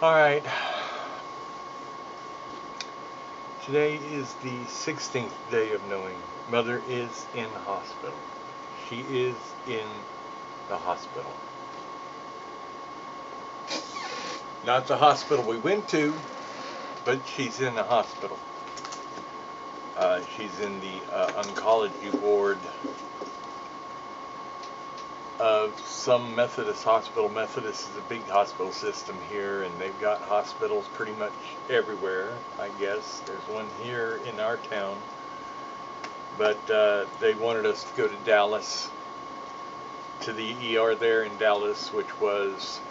Alright, today is the 16th day of knowing. Mother is in the hospital. She is in the hospital. Not the hospital we went to, but she's in the hospital. She's in the oncology ward of some Methodist hospital. Methodist is a big hospital system here, and they've got hospitals pretty much everywhere, I guess. There's one here in our town, but they wanted us to go to Dallas, to the ER there in Dallas, which was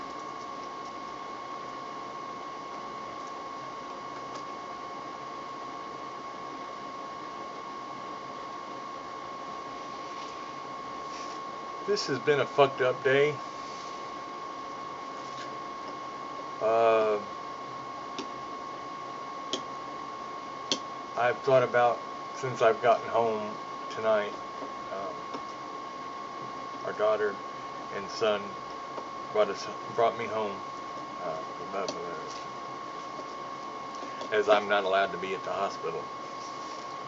this has been a fucked up day. I've thought about, since I've gotten home tonight, our daughter and son brought me home, as I'm not allowed to be at the hospital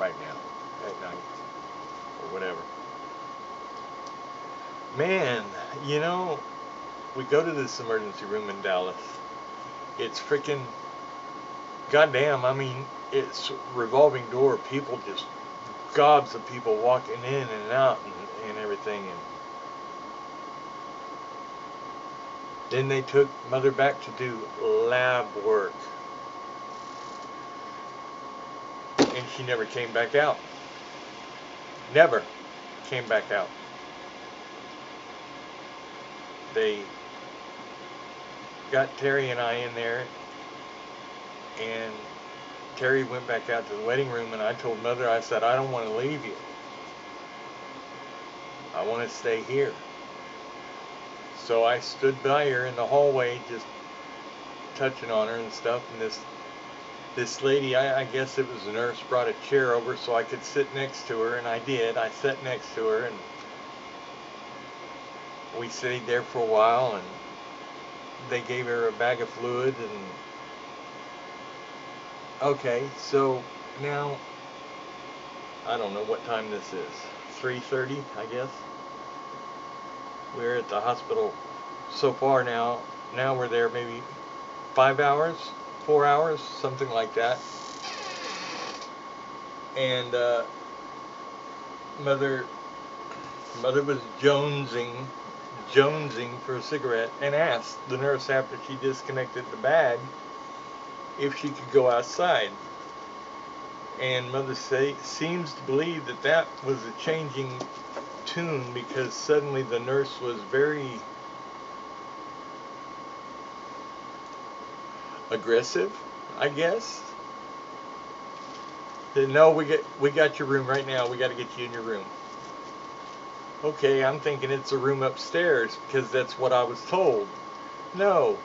right now at night or whatever. Man, we go to this emergency room in Dallas. It's freaking goddamn. I mean, it's revolving door. People just gobs of people walking in and out and everything. And then they took Mother back to do lab work, and she never came back out. Never came back out. They got Terry and I in there, and Terry went back out to the waiting room, and I told Mother, I said, I don't want to leave you. I want to stay here. So I stood by her in the hallway, just touching on her and stuff, and this lady, I guess it was a nurse, brought a chair over so I could sit next to her, and I did. I sat next to her, and we stayed there for a while, and they gave her a bag of fluid, and okay, so now I don't know what time this is. 3:30, I guess. We're at the hospital so far now. Now we're there maybe 5 hours, 4 hours, something like that. And Mother was jonesing for a cigarette, and asked the nurse after she disconnected the bag if she could go outside. And Mother seems to believe that was a changing tune, because suddenly the nurse was very aggressive, I guess. Said, no, we got your room right now. We got to get you in your room. Okay, I'm thinking it's a room upstairs, because that's what I was told. No,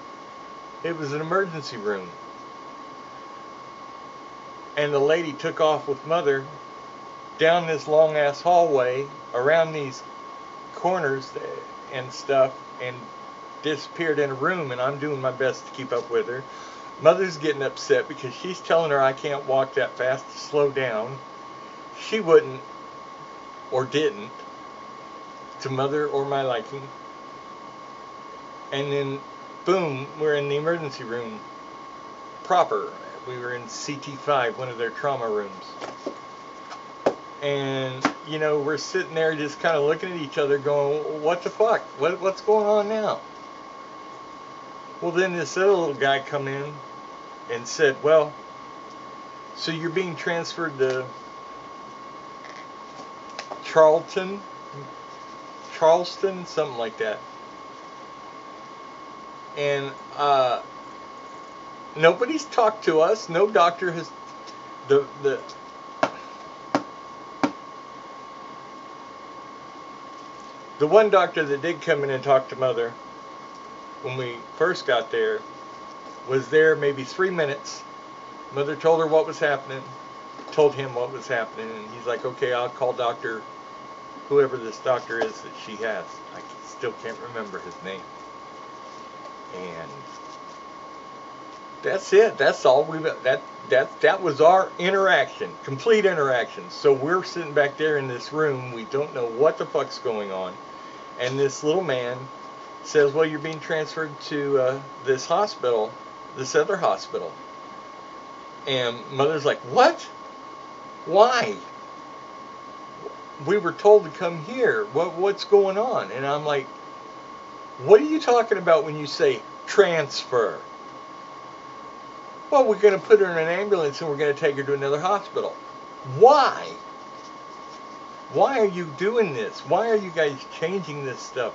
it was an emergency room. And the lady took off with Mother down this long ass hallway, around these corners and stuff, and disappeared in a room, and I'm doing my best to keep up with her. Mother's getting upset because she's telling her I can't walk that fast to slow down. She wouldn't, or didn't, to Mother or my liking. And then, boom, we're in the emergency room proper. We were in CT5, one of their trauma rooms. And, we're sitting there just kind of looking at each other going, what the fuck? What's going on now? Well, then this other little guy come in and said, well, so you're being transferred to Charleston, something like that. And nobody's talked to us. No doctor has. The one doctor that did come in and talk to Mother when we first got there was there maybe 3 minutes. Mother told her what was happening, told him what was happening, and he's like, okay, I'll call Doctor, whoever this doctor is that she has. I still can't remember his name. And That's it. That's all that was our interaction, complete interaction. So we're sitting back there in this room. We don't know what the fuck's going on, and this little man says, "Well, you're being transferred to this hospital, this other hospital." And Mother's like, "What? Why? We were told to come here. What's going on?" And I'm like, "What are you talking about when you say transfer?" "Well, we're going to put her in an ambulance and we're going to take her to another hospital." Why? Why are you doing this? Why are you guys changing this stuff?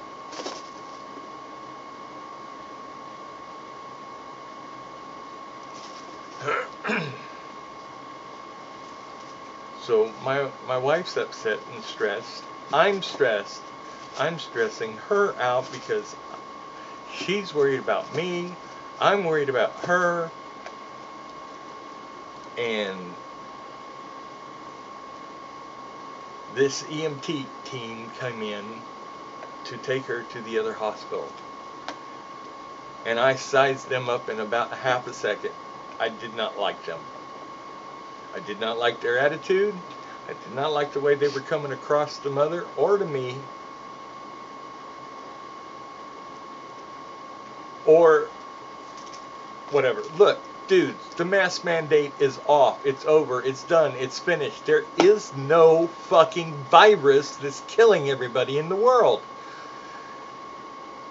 So my wife's upset and stressed. I'm stressed. I'm stressing her out because she's worried about me. I'm worried about her. And this EMT team came in to take her to the other hospital. And I sized them up in about half a second. I did not like them. I did not like their attitude. I did not like the way they were coming across to Mother or to me. Or whatever. Look, dudes, the mask mandate is off. It's over. It's done. It's finished. There is no fucking virus that's killing everybody in the world.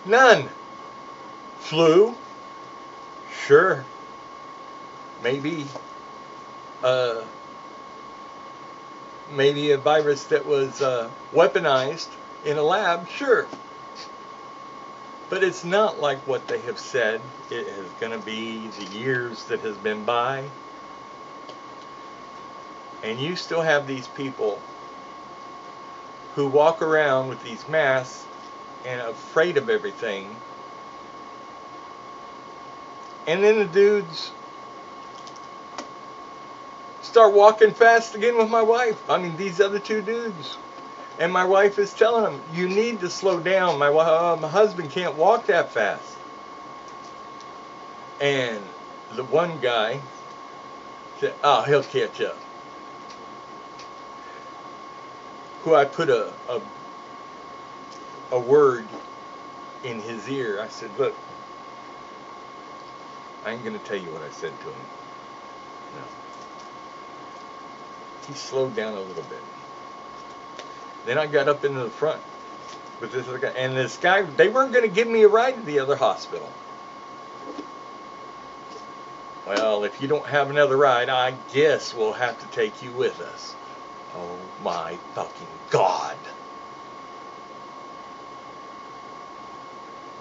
None. Flu? Sure. Maybe. Maybe a virus that was weaponized in a lab? Sure. But it's not like what they have said it is going to be the years that has been by. And you still have these people who walk around with these masks and afraid of everything. And then the dudes start walking fast again with my wife. I mean, these other two dudes. And my wife is telling them, "You need to slow down. My husband can't walk that fast." And the one guy said, "Oh, he'll catch up." Who I put a word in his ear. I said, "Look, I ain't going to tell you what I said to him." No. He slowed down a little bit. Then I got up into the front with this other guy. And this guy, they weren't going to give me a ride to the other hospital. "Well, if you don't have another ride, I guess we'll have to take you with us." Oh my fucking God.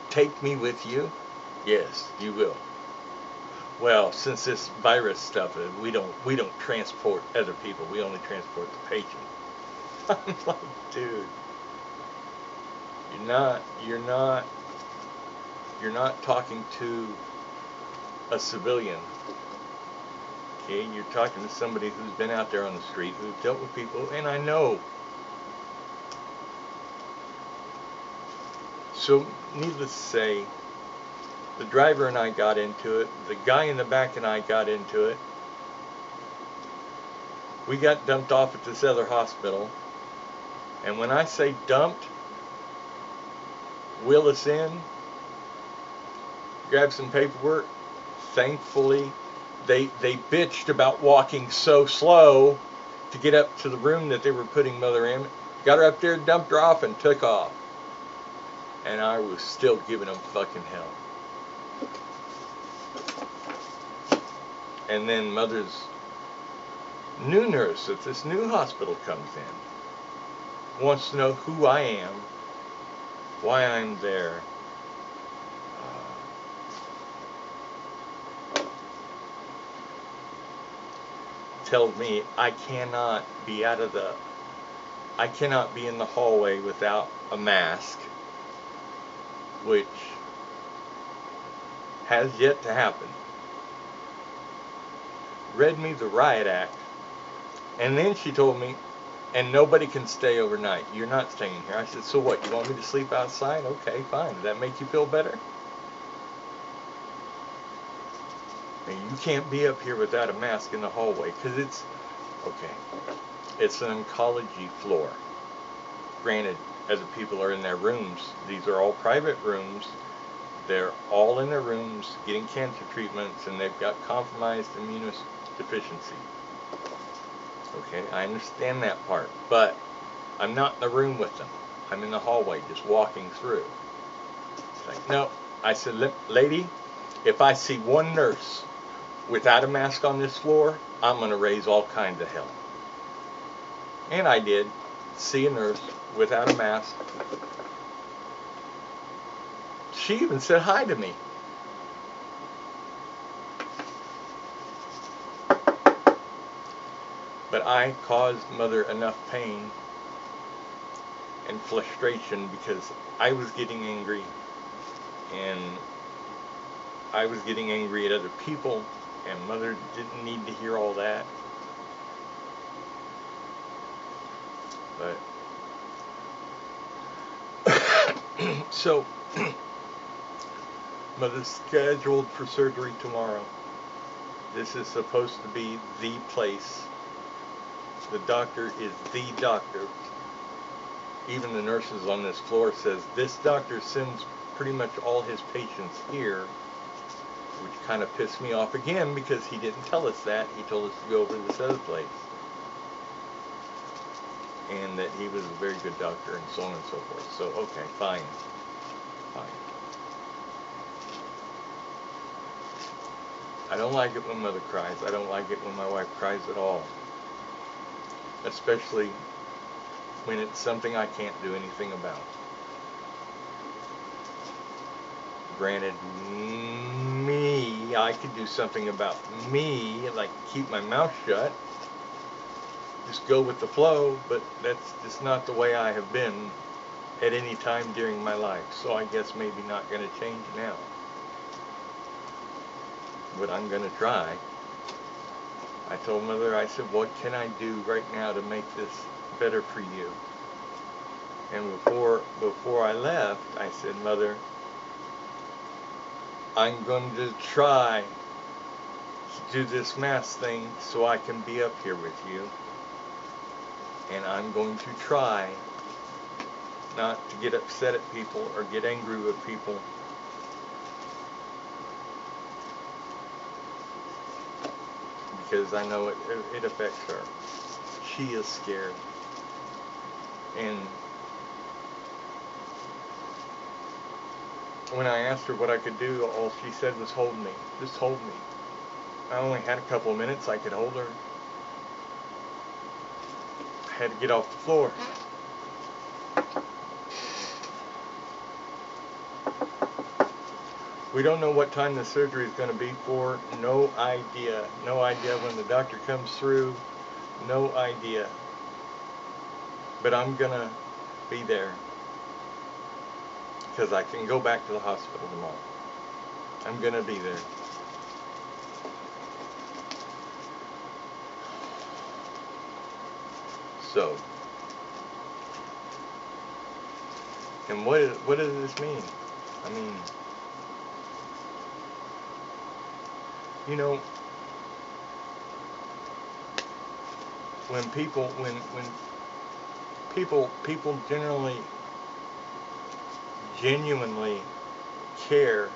Take me with you? Yes, you will. Well, since this virus stuff, we don't transport other people. We only transport the patient. I'm like, dude, you're not talking to a civilian. Okay, you're talking to somebody who's been out there on the street, who's dealt with people, and I know. So, needless to say, the driver and I got into it. The guy in the back and I got into it. We got dumped off at this other hospital. And when I say dumped, wheel us in, grab some paperwork. Thankfully, they bitched about walking so slow to get up to the room that they were putting Mother in. Got her up there, dumped her off, and took off. And I was still giving them fucking hell. And then Mother's new nurse at this new hospital comes in. Wants to know who I am, why I'm there. Tells me I cannot be in the hallway without a mask, which has yet to happen. Read me the riot act, and then she told me, "And nobody can stay overnight. You're not staying here." I said, "So what, you want me to sleep outside?" "Okay, fine. Does that make you feel better?" And you can't be up here without a mask in the hallway, because it's, okay, it's an oncology floor. Granted, as the people are in their rooms, these are all private rooms. They're all in their rooms getting cancer treatments, and they've got compromised immunodeficiency. Okay, I understand that part, but I'm not in the room with them. I'm in the hallway just walking through. It's like, no. I said, lady, if I see one nurse without a mask on this floor, I'm going to raise all kinds of hell. And I did see a nurse without a mask. She even said hi to me. But I caused Mother enough pain and frustration because I was getting angry, and I was getting angry at other people, and Mother didn't need to hear all that. But so Mother's scheduled for surgery tomorrow. This is supposed to be the place. The doctor is the doctor. Even the nurses on this floor says this doctor sends pretty much all his patients here, which kind of pissed me off again because he didn't tell us that. He told us to go over to this other place. And that he was a very good doctor and so on and so forth. So, okay, fine. Fine. I don't like it when Mother cries. I don't like it when my wife cries at all. Especially when it's something I can't do anything about. Granted, me, I could do something about me, like keep my mouth shut, just go with the flow, but that's just not the way I have been at any time during my life. So I guess maybe not going to change now. But I'm going to try. I told Mother, I said, what can I do right now to make this better for you? And before I left, I said, Mother, I'm going to try to do this mask thing so I can be up here with you. And I'm going to try not to get upset at people or get angry with people. Because I know it affects her. She is scared. And when I asked her what I could do, all she said was hold me. Just hold me. I only had a couple of minutes I could hold her. I had to get off the floor. We don't know what time the surgery is going to be for. No idea. No idea when the doctor comes through. No idea. But I'm going to be there. Because I can go back to the hospital tomorrow. I'm going to be there. So. And what does this mean? I mean, you know, when people generally genuinely care,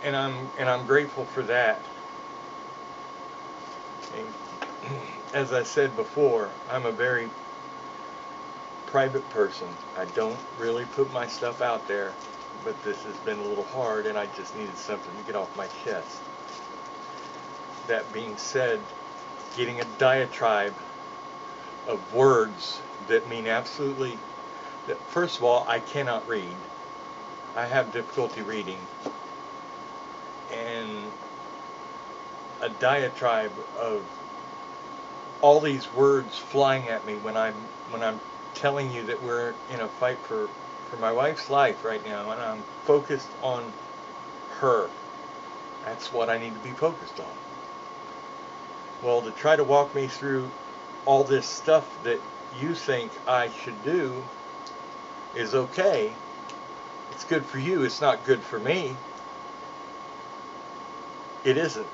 and I'm grateful for that. And as I said before, I'm a very private person. I don't really put my stuff out there, but this has been a little hard and I just needed something to get off my chest. That being said, getting a diatribe of words that mean absolutely, that first of all, I cannot read. I have difficulty reading. And a diatribe of all these words flying at me when I'm telling you that we're in a fight for my wife's life right now, and I'm focused on her. That's what I need to be focused on. Well, to try to walk me through all this stuff that you think I should do is okay. It's good for you. It's not good for me. It isn't.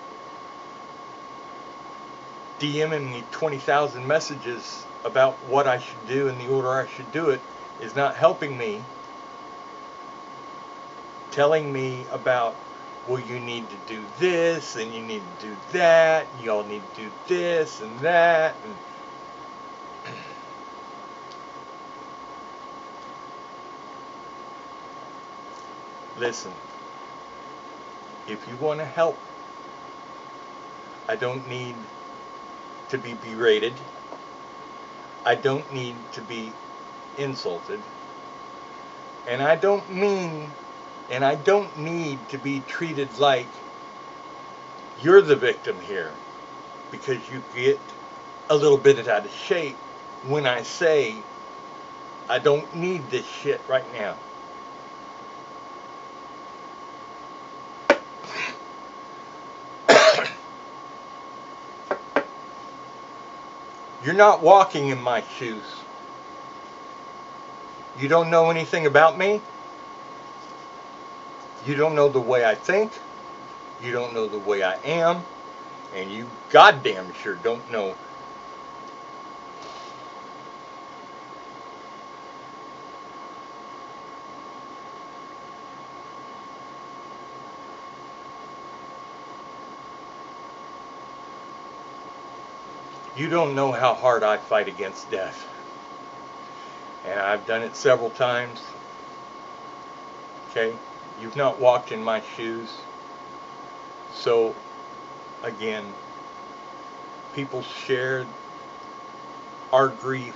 DMing me 20,000 messages about what I should do and the order I should do it is not helping me. Telling me about, well, you need to do this and you need to do that, and y'all need to do this and that. And listen, if you want to help, I don't need to be berated. I don't need to be insulted. And I don't need to be treated like you're the victim here, because you get a little bit out of shape when I say I don't need this shit right now. You're not walking in my shoes. You don't know anything about me. You don't know the way I think. You don't know the way I am. And you goddamn sure don't know how hard I fight against death. And I've done it several times. Okay? You've not walked in my shoes. So, again, people share our grief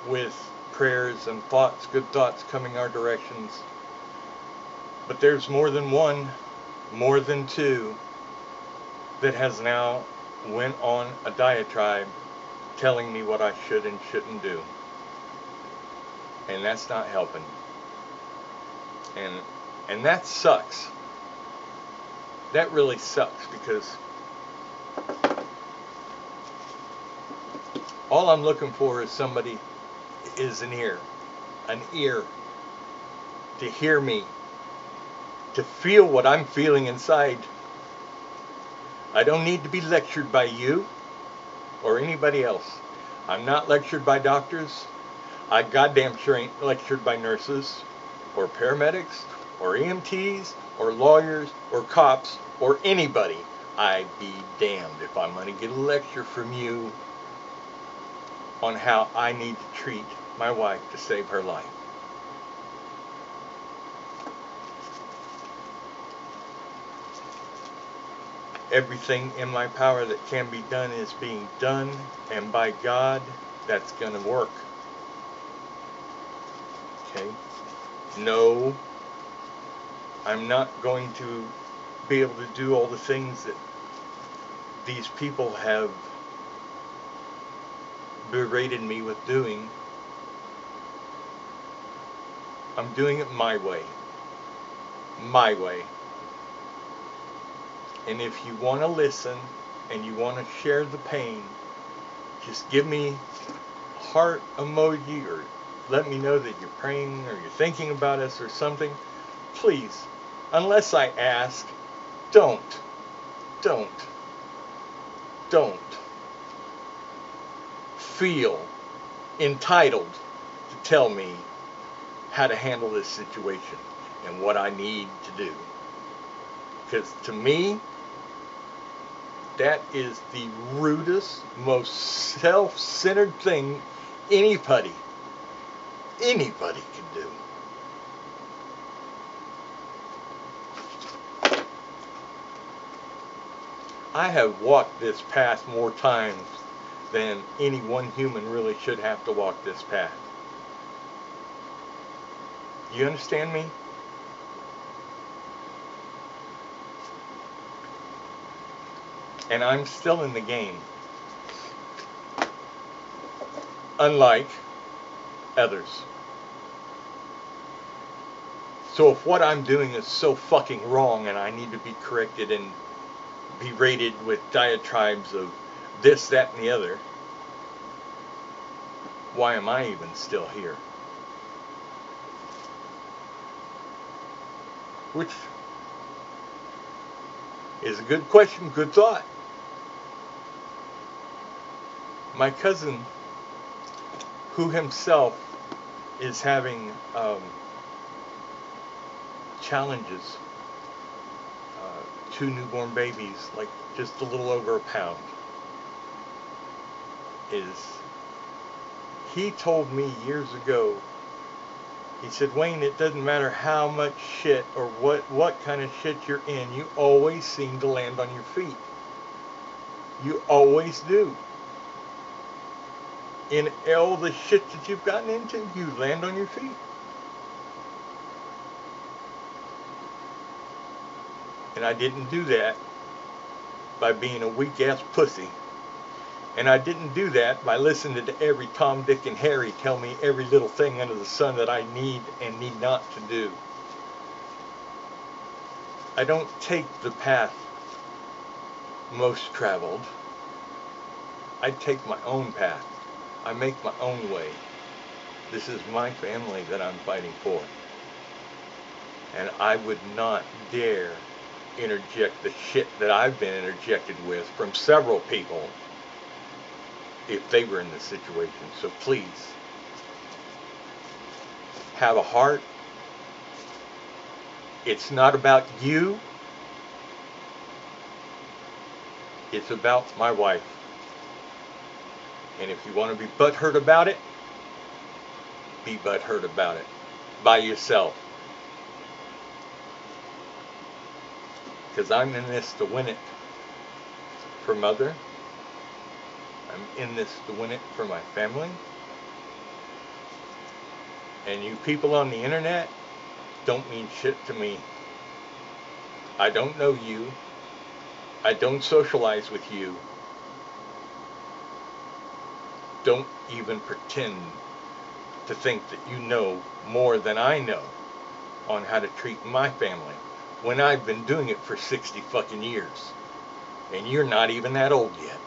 with prayers and thoughts, good thoughts coming our directions. But there's more than one, more than two, that has now went on a diatribe telling me what I should and shouldn't do. And that's not helping. And that sucks. That really sucks, because all I'm looking for is an ear to hear me, to feel what I'm feeling inside. I don't need to be lectured by you or anybody else. I'm not lectured by doctors. I goddamn sure ain't lectured by nurses or paramedics or EMTs or lawyers or cops or anybody. I'd be damned if I'm going to get a lecture from you on how I need to treat my wife to save her life. Everything in my power that can be done is being done, and by God, that's going to work. Okay? No, I'm not going to be able to do all the things that these people have berated me with doing. I'm doing it my way. My way. And if you want to listen and you want to share the pain, just give me a heart emoji or let me know that you're praying or you're thinking about us or something. Please, unless I ask, don't feel entitled to tell me how to handle this situation and what I need to do. Because to me, that is the rudest, most self-centered thing anybody can do. I have walked this path more times than any one human really should have to walk this path. You understand me? And I'm still in the game. Unlike others. So if what I'm doing is so fucking wrong and I need to be corrected and berated with diatribes of this, that, and the other, why am I even still here? Which is a good question, good thought. My cousin, who himself is having challenges, 2 newborn babies, like just a little over a pound, he told me years ago, he said, Wayne, it doesn't matter how much shit or what kind of shit you're in, you always seem to land on your feet. You always do. In all the shit that you've gotten into, you land on your feet. And I didn't do that by being a weak-ass pussy. And I didn't do that by listening to every Tom, Dick, and Harry tell me every little thing under the sun that I need and need not to do. I don't take the path most traveled. I take my own path. I make my own way. This is my family that I'm fighting for. And I would not dare interject the shit that I've been interjected with from several people if they were in this situation. So please, have a heart. It's not about you. It's about my wife. And if you want to be butthurt about it, be butthurt about it. By yourself. Because I'm in this to win it for Mother. I'm in this to win it for my family. And you people on the internet don't mean shit to me. I don't know you. I don't socialize with you. Don't even pretend to think that you know more than I know on how to treat my family when I've been doing it for 60 fucking years. And you're not even that old yet.